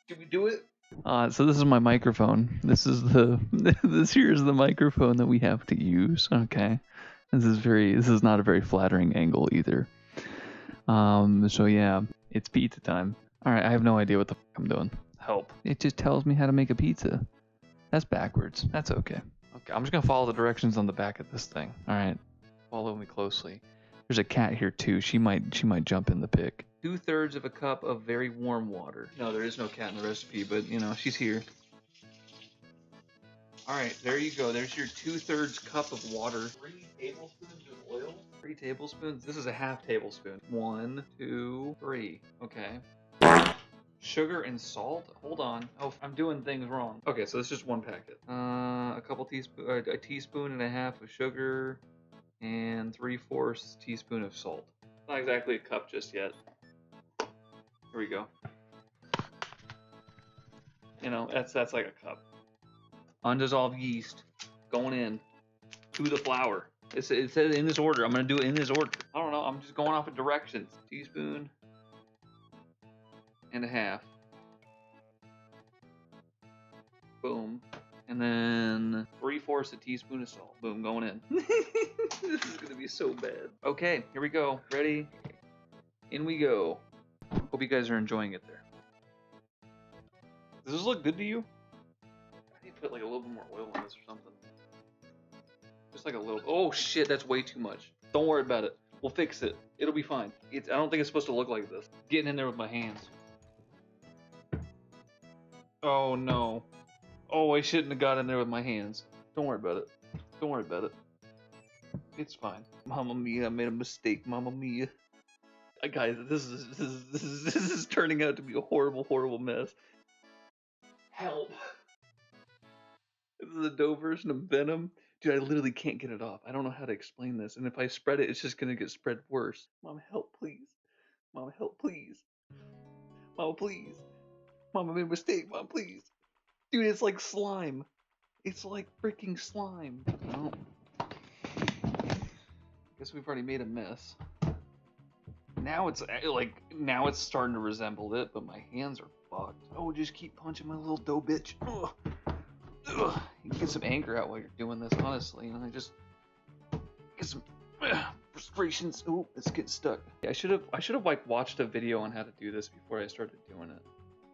Did we do it? So this is my microphone. This is the this here is the microphone that we have to use. Okay, this is not a very flattering angle either. So yeah, it's pizza time. All right, I have no idea what the fuck I'm doing. Help! It just tells me how to make a pizza. That's backwards. That's okay. Okay, I'm just gonna follow the directions on the back of this thing. All right, follow me closely. There's a cat here too. She might jump in the pic. 2/3 of a cup of very warm water. No, there is no cat in the recipe, but you know she's here. All right, there you go. There's your 2/3 cup of water. 3 tablespoons of oil. 3 tablespoons. This is a half tablespoon. 1, 2, 3. Okay. Sugar and salt. Hold on. Oh, I'm doing things wrong. Okay, so this is just one packet. A teaspoon and a half of sugar, and 3/4 teaspoon of salt. Not exactly a cup just yet. Here we go. You know, that's like a cup. Undissolved yeast going in to the flour. It says in this order. I'm gonna do it in this order. I don't know. I'm just going off of directions. Teaspoon and a half. Boom. And then 3/4 a teaspoon of salt. Boom, going in. This is gonna be so bad. Okay, here we go. Ready? In we go. Hope you guys are enjoying it there. Does this look good to you? I need to put like a little bit more oil on this or something. Just like a little. Oh shit, that's way too much. Don't worry about it. We'll fix it. It'll be fine. I don't think it's supposed to look like this. Getting in there with my hands. Oh no. Oh, I shouldn't have got in there with my hands. Don't worry about it. Don't worry about it. It's fine. Mamma mia, I made a mistake. Mamma mia. Guys, this is turning out to be a horrible, horrible mess. Help. This is a dough version of Venom. Dude, I literally can't get it off. I don't know how to explain this. And if I spread it, it's just gonna get spread worse. Mom, help, please. Mom, help, please. Mom, please. Mom, I made a mistake. Mom, please. Dude, it's like slime. It's like freaking slime. Oh. Guess we've already made a mess. Now it's starting to resemble it, but my hands are fucked. Oh, just keep punching my little dough bitch. Ugh. Ugh. You can get some anger out while you're doing this, honestly. And I just get some frustrations. Oh, it's getting stuck. Yeah, I should have like watched a video on how to do this before I started doing it.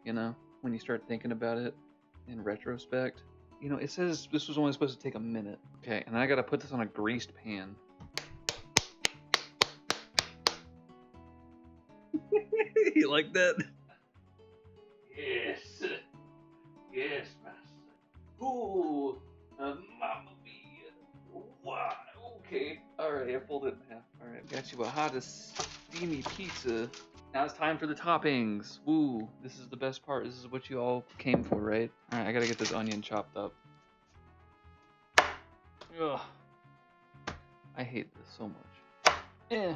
You know, when you start thinking about it in retrospect. You know, it says this was only supposed to take a minute. Okay, and then I gotta put this on a greased pan. You like that? Yes. Yes, master. Ooh, mamma mia. Wow. Okay. Alright, I pulled it in half. Alright, got you a hot steamy pizza. Now it's time for the toppings. Woo, this is the best part. This is what you all came for, right? Alright, I gotta get this onion chopped up. Ugh. I hate this so much. Eh.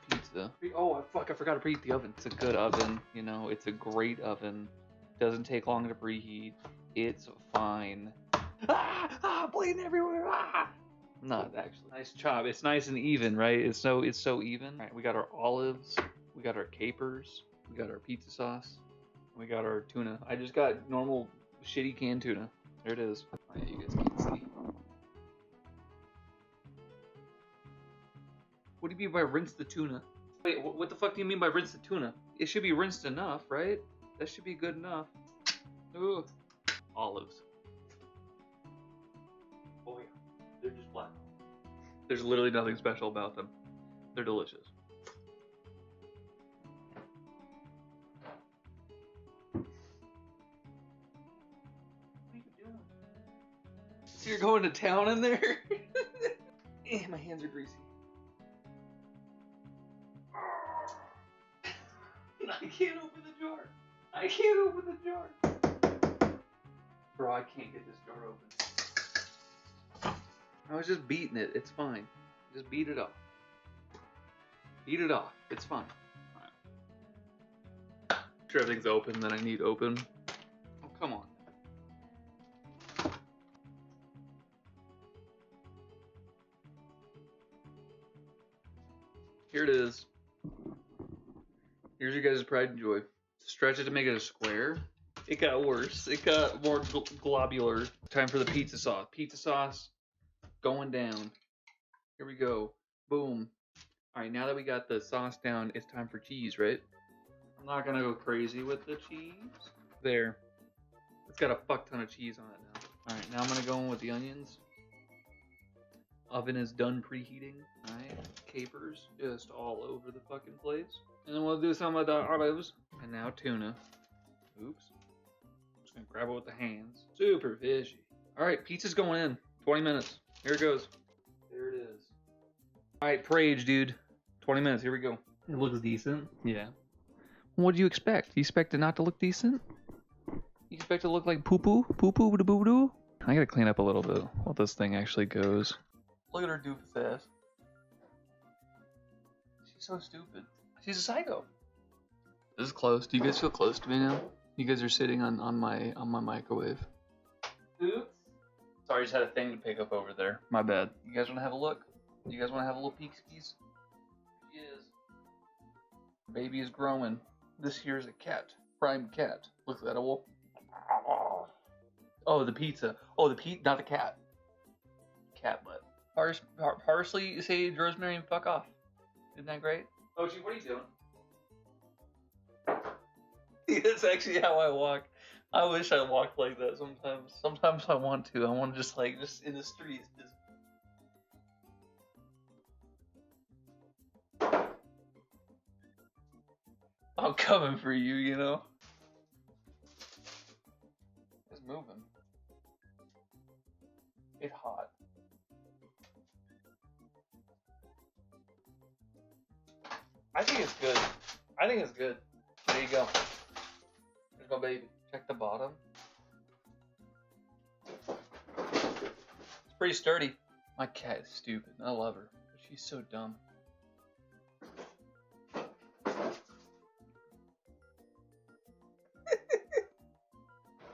Pizza. Oh, fuck, I forgot to preheat the oven. It's a good oven, you know, it's a great oven. Doesn't take long to preheat. It's fine. Bleeding everywhere. Not actually. Nice chop. It's nice and even, right? It's so even. All right, we got our olives, we got our capers, we got our pizza sauce, we got our tuna. I just got normal shitty canned tuna. There it is. Oh, yeah, you guys can't see. What do you mean by rinse the tuna? Wait, what the fuck do you mean by rinse the tuna? It should be rinsed enough, right? That should be good enough. Ooh. Olives. Oh yeah, they're just black. There's literally nothing special about them. They're delicious. What are you doing? So you're going to town in there? My hands are greasy. I can't open the jar. I can't open the jar. Bro, I can't get this jar open. I was just beating it. It's fine. Just beat it off. Beat it off. It's fine. Alright. Sure everything's open that I need open. Oh, come on. Here it is. Here's your guys' pride and joy. Stretch it to make it a square. It got worse. It got more globular. Time for the pizza sauce. Pizza sauce going down. Here we go. Boom. All right, now that we got the sauce down, it's time for cheese, right? I'm not gonna go crazy with the cheese. There. It's got a fuck ton of cheese on it now. All right, now I'm gonna go in with the onions. Oven is done preheating. All right, capers just all over the fucking place. And then we'll do some of the olives. And now tuna. Oops. Just gonna grab it with the hands. Super fishy. All right, pizza's going in. 20 minutes. Here it goes. There it is. All right, Prage, dude. 20 minutes. Here we go. It looks decent. Yeah. What do you expect? You expect it not to look decent? You expect it to look like poo-poo? Poo-poo da boo doo? I gotta clean up a little bit while this thing actually goes. Look at her doofus ass. She's so stupid. She's a psycho. This is close. Do you guys feel close to me now? You guys are sitting on my microwave. Oops. Sorry, I just had a thing to pick up over there. My bad. You guys wanna have a look? You guys wanna have a little peek skis? She is. Baby is growing. This here is a cat. Prime cat. Looks at a wolf. Oh, the pizza. Oh, not the cat. Cat butt. Parsley, sage, rosemary, and fuck off. Isn't that great? Ochi, what are you doing? That's actually how I walk. I wish I walked like that sometimes. Sometimes I want to. I want to just in the streets. I'm coming for you, you know? It's moving. It's hot. I think it's good. I think it's good. There you go. There's my baby. Check the bottom. It's pretty sturdy. My cat is stupid. I love her. But she's so dumb.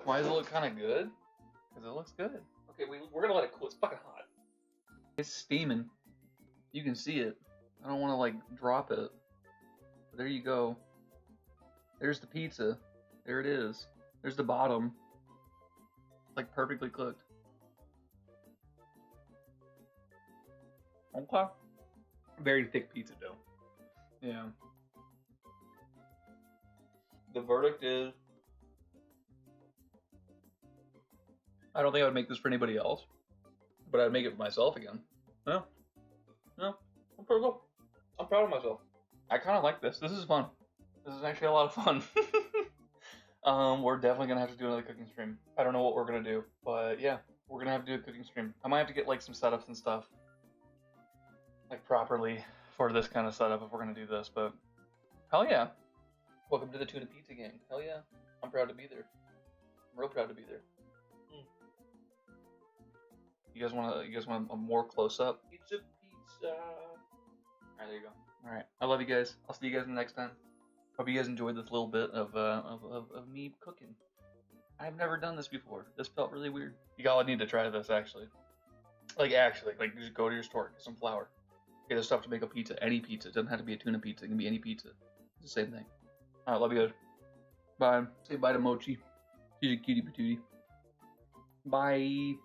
Why does it look kind of good? Because it looks good. Okay, we're gonna let it cool. It's fucking hot. It's steaming. You can see it. I don't want to like drop it. But there you go. There's the pizza. There it is. There's the bottom. Like perfectly cooked. Okay. Very thick pizza dough. Yeah. The verdict is, I don't think I would make this for anybody else, but I'd make it for myself again. No, I'm pretty cool. I'm proud of myself. I kind of like this. This is fun. This is actually a lot of fun. We're definitely gonna have to do another cooking stream. I don't know what we're gonna do, but yeah, we're gonna have to do a cooking stream. I might have to get like some setups and stuff, like properly for this kind of setup if we're gonna do this. But hell yeah, welcome to the Tuna Pizza gang. Hell yeah, I'm proud to be there. I'm real proud to be there. You guys want a more close up? Pizza. Alright, there you go. Alright. I love you guys. I'll see you guys in the next time. Hope you guys enjoyed this little bit of me cooking. I've never done this before. This felt really weird. You all need to try this actually. Like just go to your store, get some flour. Get the stuff to make a pizza. Any pizza. It doesn't have to be a tuna pizza, it can be any pizza. It's the same thing. Alright, love you guys. Bye. Say bye to Mochi. She's a cutie patootie. Bye.